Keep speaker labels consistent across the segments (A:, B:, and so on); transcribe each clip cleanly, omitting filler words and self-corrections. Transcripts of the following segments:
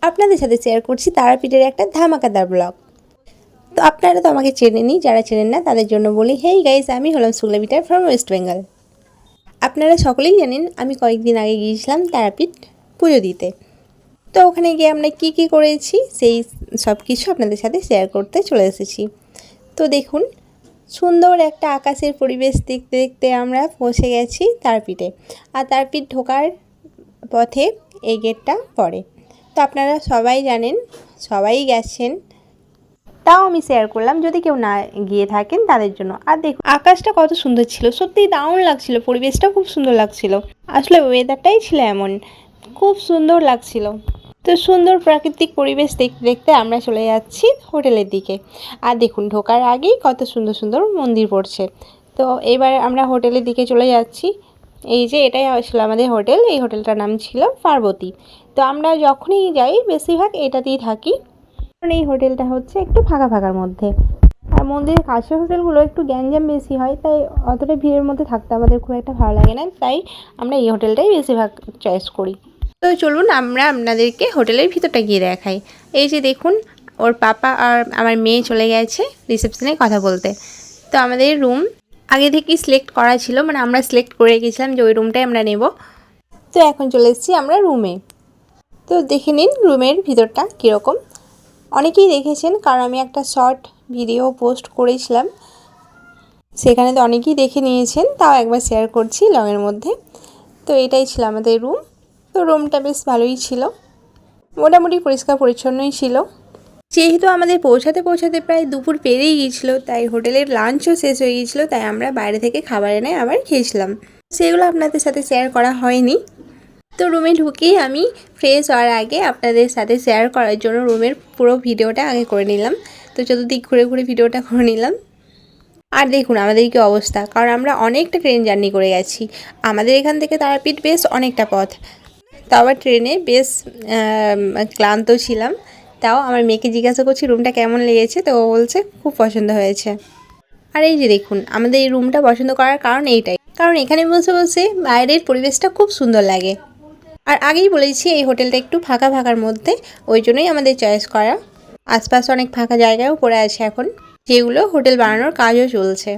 A: আপনাদের সাথে শেয়ার করছি তারাপীঠের একটা ধামাকাদার ব্লগ। তো আপনারা তো আমাকে চেনেনই, যারা চেনেন না তাদের জন্য বলি, হেই গাইস, আমি হলাম Shukla bitter from West Bengal. আপনারা সকলেই জানেন আমি কয়েকদিন আগে গিয়েছিলাম তারাপীঠ পুজো দিতে। তো ওখানে গিয়ে আমরা কী করেছি সেই সব কিছু আপনাদের সাথে শেয়ার করতে চলে এসেছি। তো দেখুন, সুন্দর একটা আকাশের পরিবেশ দেখতে দেখতে আমরা পৌঁছে গেছি তারাপীঠে। আর তারাপীঠ ঢোকার পথে এই গেটটা পড়ে। তো আপনারা সবাই জানেন, সবাই গেছেন, তাও আমি শেয়ার করলাম যদি কেউ না গিয়ে থাকেন তাদের জন্য। আর দেখুন আকাশটা কত সুন্দর ছিল, সত্যিই দারুণ লাগছিল, পরিবেশটা খুব সুন্দর লাগছিল। আসলে ওয়েদারটাই ছিল এমন, খুব সুন্দর লাগছিল। তো সুন্দর প্রাকৃতিক পরিবেশ দেখতে দেখতে আমরা চলে যাচ্ছি হোটেলের দিকে। আর দেখুন ঢোকার আগেই কত সুন্দর সুন্দর মন্দির পড়ছে। তো এবার আমরা হোটেলের দিকে চলে যাচ্ছি। এই যে এটাই ছিল আমাদের হোটেল, এই হোটেলটার নাম ছিল পার্বতী। তো আমরা যখনই যাই বেশিরভাগ এটাতেই থাকি, কারণ এই হোটেলটা হচ্ছে একটু ফাঁকা ফাঁকার মধ্যে। আর মন্দিরের কাছের হোটেলগুলো একটু গ্যাঞ্জাম বেশি হয়, তাই অতটা ভিড়ের মধ্যে থাকতে আমাদের খুব একটা ভালো লাগে না, তাই আমরা এই হোটেলটাই বেশিরভাগ চয়েস করি। তো চলুন আমরা আপনাদেরকে হোটেলের ভিতরটা গিয়ে দেখাই। এই যে দেখুন, ওর পাপা আর আমার মেয়ে চলে গেছে রিসেপশনে কথা বলতে। তো আমাদের রুম আগে থেকেই সিলেক্ট করা ছিল, মানে আমরা সিলেক্ট করে গেছিলাম যে ওই রুমটাই আমরা নেব। তো এখন চলে এসেছি আমরা রুমে। তো দেখে নিন রুমের ভিতরটা কীরকম। অনেকেই দেখেছেন, কারণ আমি একটা শর্ট ভিডিও পোস্ট করেছিলাম, সেখানে তো অনেকেই দেখে নিয়েছেন, তাও একবার শেয়ার করছি লগের মধ্যে। তো এটাই ছিল আমাদের রুম। তো রুমটা বেশ ভালোই ছিল, মোটামুটি পরিষ্কার পরিচ্ছন্নই ছিল। যেহেতু আমাদের পৌঁছাতে পৌঁছাতে প্রায় দুপুর পেরিয়ে গিয়েছিলো, তাই হোটেলের লাঞ্চও শেষ হয়ে গিয়েছিলো, তাই আমরা বাইরে থেকে খাবার এনে আবার খেয়েছিলাম। সেগুলো আপনাদের সাথে শেয়ার করা হয়নি। তো রুমে ঢুকেই আমি ফ্রেশ হওয়ার আগে আপনাদের সাথে শেয়ার করার জন্য রুমের পুরো ভিডিওটা আগে করে নিলাম। তো চতুর্দিক ঘুরে ঘুরে ভিডিওটা করে নিলাম। আর দেখুন আমাদের কি অবস্থা, কারণ আমরা অনেকটা ট্রেন জার্নি করে গেছি। আমাদের এখান থেকে তারাপীঠ বেশ অনেকটা পথ, তাও আবার ট্রেনে বেশ ক্লান্ত ছিলাম। তাও আমার মেয়েকে জিজ্ঞাসা করছি রুমটা কেমন লেগেছে, তো ও বলছে খুব পছন্দ হয়েছে। আর এই যে দেখুন, আমাদের এই রুমটা পছন্দ করার কারণ এইটাই, কারণ এখানে বসে বসে বাইরের পরিবেশটা খুব সুন্দর লাগে। আর আগেই বলেছি এই হোটেলটা একটু ফাঁকা ফাঁকার মধ্যে, ওই জন্যই আমাদের চয়েস করা। আশপাশ অনেক ফাঁকা জায়গায়ও পড়ে আছে এখন, যেগুলো হোটেল বানানোর কাজও চলছে।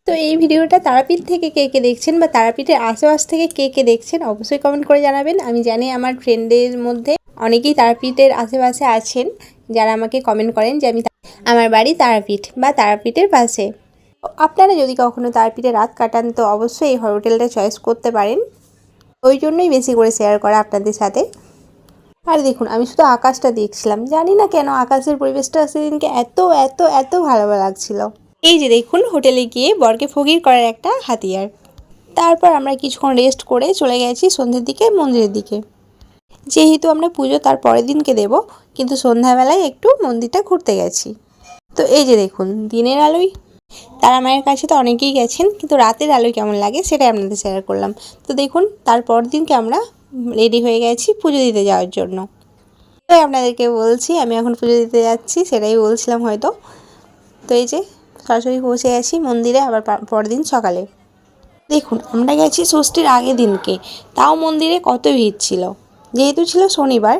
A: তো এই ভিডিওটা তারাপীঠ থেকে কে কে দেখছেন বা তারাপীঠের আশেপাশ থেকে কে কে দেখছেন অবশ্যই কমেন্ট করে জানাবেন। আমি জানি আমার ফ্রেন্ডদের মধ্যে অনেকেই তারাপীঠের আশেপাশে আছেন, যারা আমাকে কমেন্ট করেন যে আমার বাড়ি তারাপীঠ বা তারাপীঠের পাশে। আপনারা যদি কখনো তারাপীঠে রাত কাটান তো অবশ্যই এই হোটেলটা চয়েস করতে পারেন, ওই জন্যই বেশি করে শেয়ার করা আপনাদের সাথে। আর দেখুন আমি শুধু আকাশটা দেখছিলাম, জানি না কেন আকাশের পরিবেশটা সেদিনকে এত এত এত ভালো লাগছিল। এই যে দেখুন হোটেলে গিয়ে বরকে ফকির করার একটা হাতিয়ার। তারপর আমরা কিছুক্ষণ রেস্ট করে চলে গেছি সন্ধ্যের দিকে মন্দিরের দিকে। যেহেতু আমরা পুজো তার পরের দিনকে দেব, কিন্তু সন্ধ্যাবেলায় একটু মন্দিরটা ঘুরতে গেছি। তো এই যে দেখুন দিনের আলোয়, তারা মায়ের কাছে তো অনেকেই গেছেন, কিন্তু রাতের আলোয় কেমন লাগে সেটাই আপনাদের শেয়ার করলাম। তো দেখুন তারপর দিনকে আমরা রেডি হয়ে গেছি পুজো দিতে যাওয়ার জন্য। তাই আপনাদেরকে বলছি আমি এখন পুজো দিতে যাচ্ছি, সেটাই বলছিলাম হয়তো। তো এই যে সরাসরি পৌঁছে গেছি মন্দিরে আবার পরের দিন সকালে। দেখুন আমরা গেছি ষষ্ঠীর আগের দিনকে, তাও মন্দিরে কত ভিড় ছিল। যেহেতু ছিল শনিবার,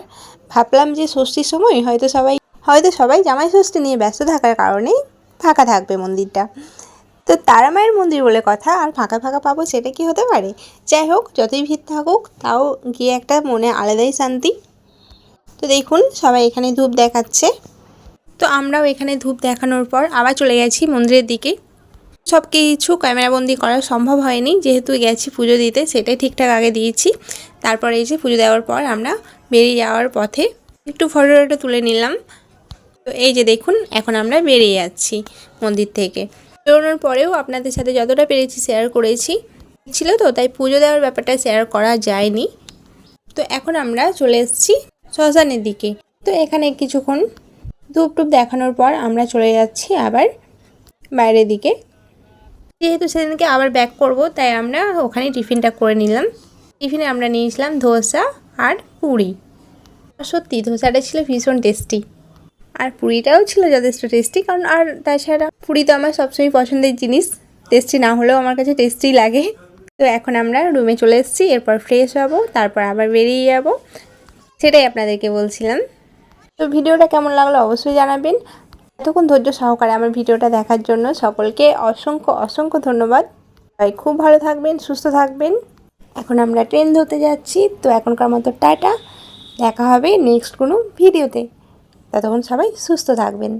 A: ভাবলাম যে ষষ্ঠীর সময় হয়তো সবাই জামাই ষষ্ঠী নিয়ে ব্যস্ত থাকার কারণেই ফাঁকা থাকবে মন্দিরটা। তো তারা মায়ের মন্দির বলে কথা, আর ফাঁকা ফাঁকা পাবো সেটা কি হতে পারে। যাই হোক, যতই ভিড় থাকুক তাও গিয়ে একটা মনে আলাদাই শান্তি। তো দেখুন সবাই এখানে ধূপ দেখাচ্ছে, তো আমরাও এখানে ধূপ দেখানোর পর আবার চলে গেছি মন্দিরের দিকে। সব কিছু ক্যামেরাবন্দি করা সম্ভব হয়নি, যেহেতু গেছি পুজো দিতে, সেটাই ঠিকঠাক আগে দিয়েছি। তারপর এই যে পুজো দেওয়ার পর আমরা বেরিয়ে যাওয়ার পথে একটু ফটো তুলে নিলাম। তো এই যে দেখুন এখন আমরা বেরিয়ে যাচ্ছি মন্দির থেকে। বেরোনোর পরেও আপনাদের সাথে যতটা পেরেছি শেয়ার করেছি, ছিল তো তাই পুজো দেওয়ার ব্যাপারটা শেয়ার করা যায়নি। তো এখন আমরা চলে এসেছি শ্মশানের দিকে। তো এখানে কিছুক্ষণ ধূপ টুপ দেখানোর পর আমরা চলে যাচ্ছি আবার বাইরের দিকে। যেহেতু সেদিনকে আবার ব্যাক করব, তাই আমরা ওখানে টিফিনটা করে নিলাম। টিফিনে আমরা নিয়েছিলাম ধোসা আর পুরি। সত্যি ধোসাটা ছিল ভীষণ টেস্টি, আর পুরিটাও ছিল যথেষ্ট টেস্টি, কারণ আর তাছাড়া পুরি তো আমার সবসময় পছন্দের জিনিস, টেস্টি না হলেও আমার কাছে টেস্টি লাগে। তো এখন আমরা রুমে চলে এসেছি, এরপর ফ্রেশ হব, তারপর আবার বেরিয়ে যাব। সেটাই আপনাদেরকে বলছিলাম। তো ভিডিওটা কেমন লাগলো অবশ্যই জানাবেন। এতক্ষণ ধৈর্য সহকারে আমার ভিডিওটা দেখার জন্য সকলকে অসংখ্য অসংখ্য ধন্যবাদ। সবাই খুব ভালো থাকবেন, সুস্থ থাকবেন। এখন আমরা ট্রেন ধরতে যাচ্ছি, তো এখনকার মতো টাটা। দেখা হবে নেক্সট কোনো ভিডিওতে। ততক্ষণ সবাই সুস্থ থাকবেন।